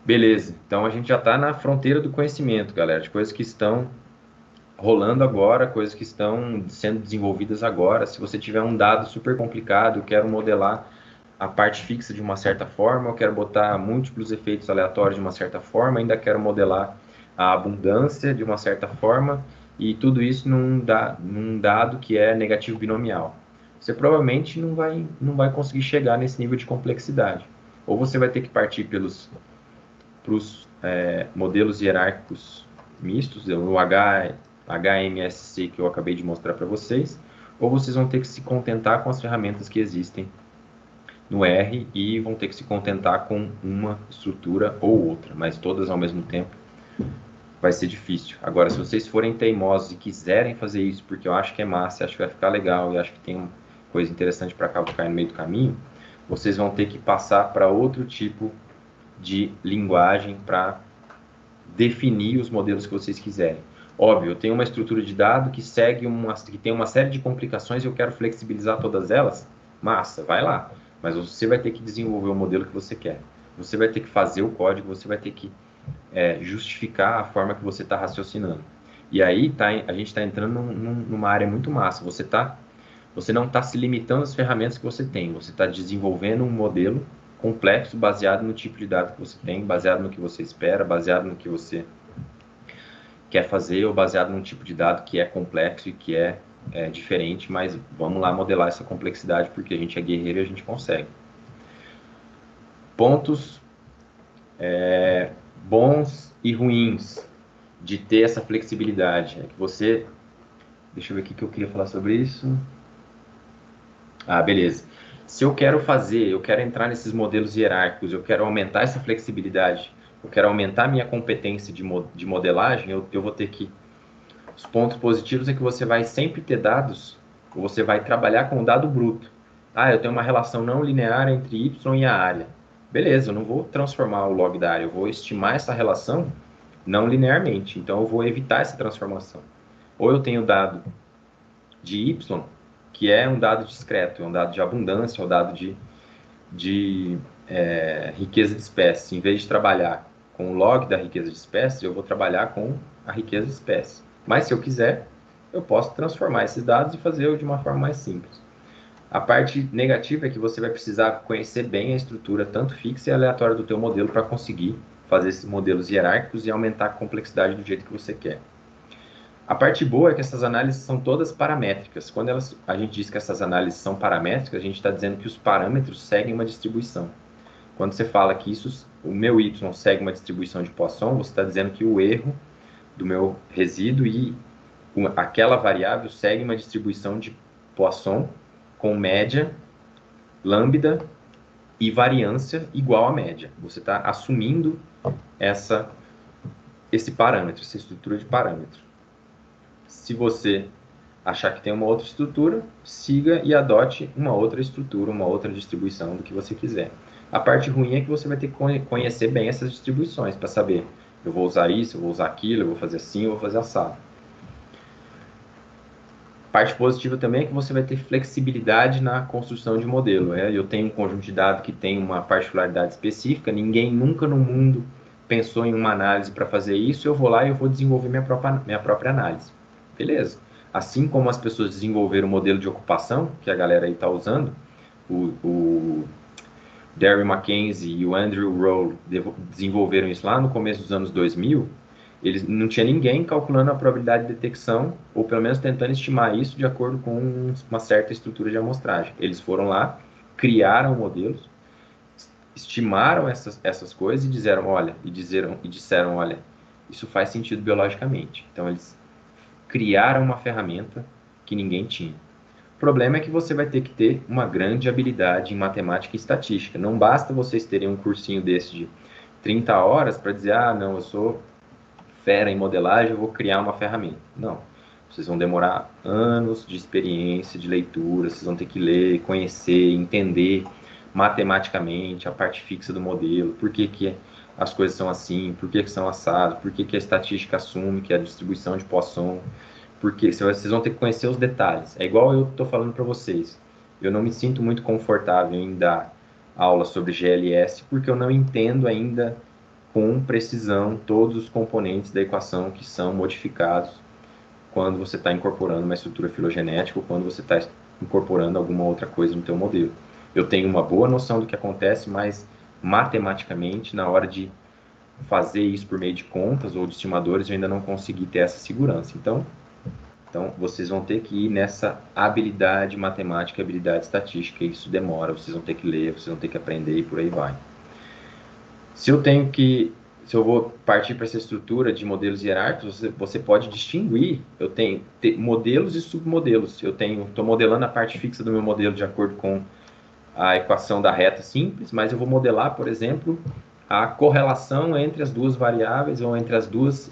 Beleza, então a gente já está na fronteira do conhecimento, galera, de coisas que estão rolando agora, coisas que estão sendo desenvolvidas agora. Se você tiver um dado super complicado, eu quero modelar a parte fixa de uma certa forma, eu quero botar múltiplos efeitos aleatórios de uma certa forma, ainda quero modelar a abundância de uma certa forma, e tudo isso num dado que é negativo binomial. Você provavelmente não vai conseguir chegar nesse nível de complexidade. Ou você vai ter que partir pros modelos hierárquicos mistos, o HMSC que eu acabei de mostrar para vocês, ou vocês vão ter que se contentar com as ferramentas que existem no R e vão ter que se contentar com uma estrutura ou outra, mas todas ao mesmo tempo vai ser difícil. Agora, se vocês forem teimosos e quiserem fazer isso, porque eu acho que é massa, acho que vai ficar legal e acho que tem uma coisa interessante para cair no meio do caminho, vocês vão ter que passar para outro tipo de linguagem para definir os modelos que vocês quiserem. Óbvio, eu tenho uma estrutura de dado que tem uma série de complicações e eu quero flexibilizar todas elas. Massa, vai lá. Mas você vai ter que desenvolver o modelo que você quer. Você vai ter que fazer o código, você vai ter que justificar a forma que você está raciocinando. E aí a gente está entrando numa área muito massa. Você não está se limitando às ferramentas que você tem. Você está desenvolvendo um modelo complexo baseado no tipo de dado que você tem, baseado no que você espera, baseado no que você quer fazer ou baseado num tipo de dado que é complexo e que é diferente, mas vamos lá modelar essa complexidade porque a gente é guerreiro e a gente consegue. Pontos bons e ruins de ter essa flexibilidade é que você... Deixa eu ver o que eu queria falar sobre isso. Ah, beleza. Se eu quero entrar nesses modelos hierárquicos, eu quero aumentar essa flexibilidade, eu quero aumentar minha competência de modelagem, eu vou ter que... Os pontos positivos é que você vai sempre ter dados, ou você vai trabalhar com o dado bruto. Ah, eu tenho uma relação não linear entre y e a área. Beleza, eu não vou transformar o log da área, eu vou estimar essa relação não linearmente, então eu vou evitar essa transformação. Ou eu tenho dado de y, que é um dado discreto, é um dado de abundância, é um dado de riqueza de espécie. Em vez de trabalhar com o log da riqueza de espécie, eu vou trabalhar com a riqueza de espécie. Mas se eu quiser, eu posso transformar esses dados e fazer de uma forma mais simples. A parte negativa é que você vai precisar conhecer bem a estrutura, tanto fixa e aleatória do teu modelo, para conseguir fazer esses modelos hierárquicos e aumentar a complexidade do jeito que você quer. A parte boa é que essas análises são todas paramétricas. Quando a gente diz que essas análises são paramétricas, a gente está dizendo que os parâmetros seguem uma distribuição. Quando você fala que o meu y segue uma distribuição de Poisson, você está dizendo que o erro do meu resíduo e aquela variável segue uma distribuição de Poisson com média, lambda e variância igual à média. Você está assumindo esse parâmetro, essa estrutura de parâmetro. Se você achar que tem uma outra estrutura, siga e adote uma outra estrutura, uma outra distribuição do que você quiser. A parte ruim é que você vai ter que conhecer bem essas distribuições para saber, eu vou usar isso, eu vou usar aquilo, eu vou fazer assim, eu vou fazer assado. Parte positiva também é que você vai ter flexibilidade na construção de modelo. Eu tenho um conjunto de dados que tem uma particularidade específica, ninguém nunca no mundo pensou em uma análise para fazer isso, eu vou lá e eu vou desenvolver minha própria análise. Beleza. Assim como as pessoas desenvolveram o modelo de ocupação, que a galera aí está usando, o Darryl Mackenzie e o Andrew Roll desenvolveram isso lá no começo dos anos 2000, eles não tinha ninguém calculando a probabilidade de detecção, ou pelo menos tentando estimar isso de acordo com uma certa estrutura de amostragem. Eles foram lá, criaram modelos, estimaram essas coisas e disseram, olha, isso faz sentido biologicamente. Então eles criaram uma ferramenta que ninguém tinha. O problema é que você vai ter que ter uma grande habilidade em matemática e estatística. Não basta vocês terem um cursinho desse de 30 horas para dizer, ah, não, eu sou fera em modelagem, eu vou criar uma ferramenta. Não. Vocês vão demorar anos de experiência, de leitura, vocês vão ter que ler, conhecer, entender matematicamente a parte fixa do modelo, por que as coisas são assim, por que são assadas, por que a estatística assume que é a distribuição de Poisson, porque vocês vão ter que conhecer os detalhes. É igual eu estou falando para vocês. Eu não me sinto muito confortável em dar aula sobre GLS porque eu não entendo ainda com precisão todos os componentes da equação que são modificados quando você está incorporando uma estrutura filogenética ou quando você está incorporando alguma outra coisa no teu modelo. Eu tenho uma boa noção do que acontece, mas matematicamente, na hora de fazer isso por meio de contas ou de estimadores, eu ainda não consegui ter essa segurança. Então, vocês vão ter que ir nessa habilidade matemática, habilidade estatística, e isso demora, vocês vão ter que ler, vocês vão ter que aprender e por aí vai. Se eu vou partir para essa estrutura de modelos hierárquicos, você pode distinguir, eu tenho modelos e submodelos. Estou modelando a parte fixa do meu modelo de acordo com a equação da reta simples, mas eu vou modelar, por exemplo, a correlação entre as duas variáveis ou entre as duas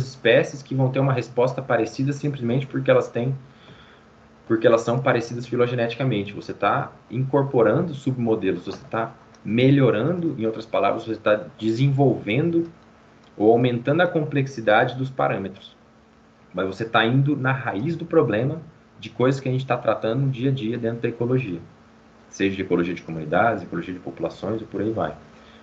espécies que vão ter uma resposta parecida simplesmente porque elas são parecidas filogeneticamente. Você está incorporando submodelos, você está melhorando, em outras palavras, você está desenvolvendo ou aumentando a complexidade dos parâmetros. Mas você está indo na raiz do problema de coisas que a gente está tratando no dia a dia dentro da ecologia. Seja de ecologia de comunidades, ecologia de populações e por aí vai.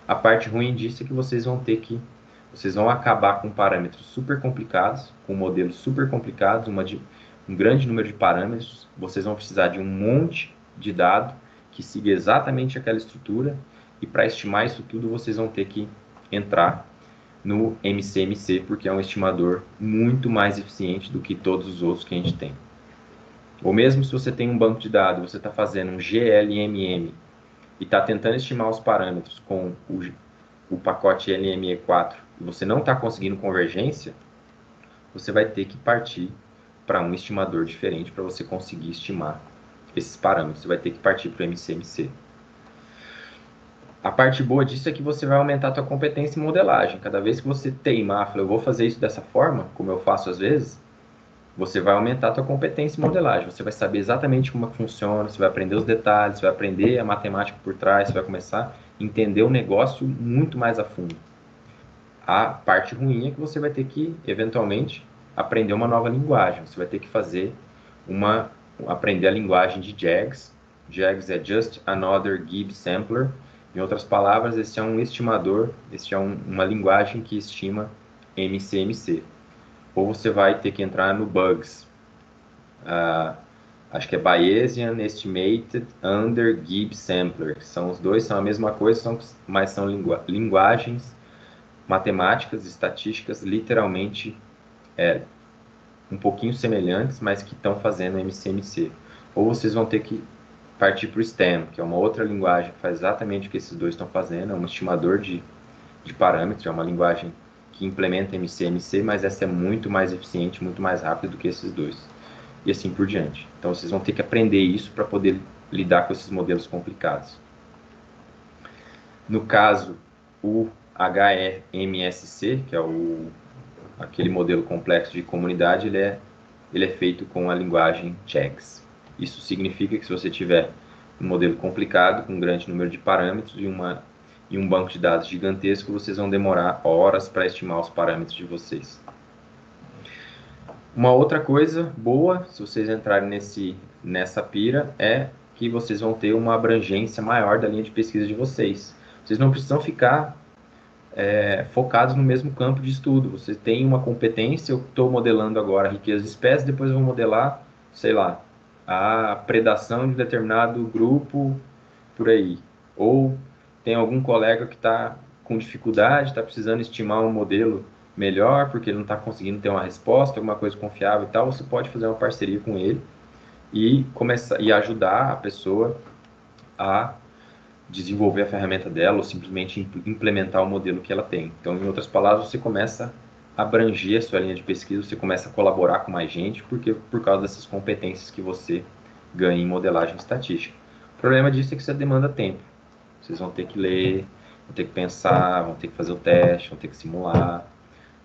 A parte ruim disso é que vocês vão acabar com parâmetros super complicados, com modelos super complicados, um grande número de parâmetros. Vocês vão precisar de um monte de dado que siga exatamente aquela estrutura, e para estimar isso tudo vocês vão ter que entrar no MCMC, porque é um estimador muito mais eficiente do que todos os outros que a gente tem. Ou mesmo se você tem um banco de dados, você está fazendo um GLMM e está tentando estimar os parâmetros com o pacote LME4 e você não está conseguindo convergência, você vai ter que partir para um estimador diferente para você conseguir estimar esses parâmetros. Você vai ter que partir para o MCMC. A parte boa disso é que você vai aumentar a sua competência em modelagem. Cada vez que você teimar, falar, eu vou fazer isso dessa forma, como eu faço às vezes, você vai aumentar a sua competência em modelagem. Você vai saber exatamente como funciona, você vai aprender os detalhes, você vai aprender a matemática por trás, você vai começar a entender o negócio muito mais a fundo. A parte ruim é que você vai ter que, eventualmente, aprender uma nova linguagem. Você vai ter que aprender a linguagem de JAGS. JAGS é Just Another Gibbs Sampler. Em outras palavras, esse é um estimador, uma linguagem que estima MCMC. Ou você vai ter que entrar no BUGS. Acho que é Bayesian Estimated Under Gibbs Sampler. Os dois são a mesma coisa, mas são linguagens matemáticas, estatísticas, literalmente um pouquinho semelhantes, mas que estão fazendo MCMC. Ou vocês vão ter que partir para o STEM, que é uma outra linguagem que faz exatamente o que esses dois estão fazendo, é um estimador de parâmetros, é uma linguagem que implementa MCMC, mas essa é muito mais eficiente, muito mais rápida do que esses dois. E assim por diante. Então vocês vão ter que aprender isso para poder lidar com esses modelos complicados. No caso, o HEMSC, que é aquele modelo complexo de comunidade, ele é feito com a linguagem JAGS. Isso significa que se você tiver um modelo complicado, com um grande número de parâmetros e um banco de dados gigantesco, vocês vão demorar horas para estimar os parâmetros de vocês. Uma outra coisa boa, se vocês entrarem nessa pira, é que vocês vão ter uma abrangência maior da linha de pesquisa de vocês. Vocês não precisam ficar focados no mesmo campo de estudo. Você tem uma competência, eu estou modelando agora a riqueza de espécies, depois eu vou modelar, sei lá, a predação de determinado grupo por aí. Ou tem algum colega que está com dificuldade, está precisando estimar um modelo melhor, porque ele não está conseguindo ter uma resposta, alguma coisa confiável e tal, você pode fazer uma parceria com ele e começar e ajudar a pessoa a desenvolver a ferramenta dela ou simplesmente implementar o modelo que ela tem. Então, em outras palavras, você começa a abranger a sua linha de pesquisa, você começa a colaborar com mais gente, por causa dessas competências que você ganha em modelagem estatística. O problema disso é que isso demanda tempo. Vocês vão ter que ler, vão ter que pensar, vão ter que fazer o teste, vão ter que simular.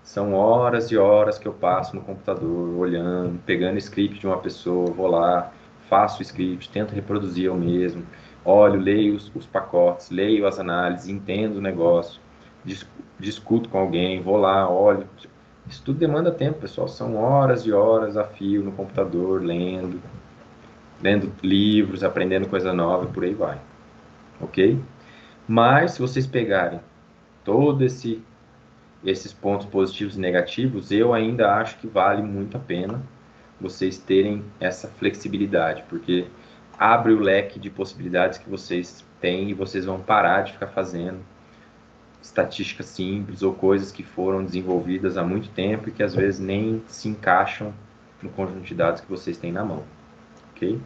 São horas e horas que eu passo no computador, olhando, pegando script de uma pessoa, vou lá, faço o script, tento reproduzir eu mesmo, olho, leio os pacotes, leio as análises, entendo o negócio, discuto com alguém, vou lá, olho. Isso tudo demanda tempo, pessoal. São horas e horas a fio no computador, lendo livros, aprendendo coisa nova e por aí vai. Ok? Mas, se vocês pegarem esses pontos positivos e negativos, eu ainda acho que vale muito a pena vocês terem essa flexibilidade, porque abre o leque de possibilidades que vocês têm e vocês vão parar de ficar fazendo estatísticas simples ou coisas que foram desenvolvidas há muito tempo e que às vezes nem se encaixam no conjunto de dados que vocês têm na mão, ok?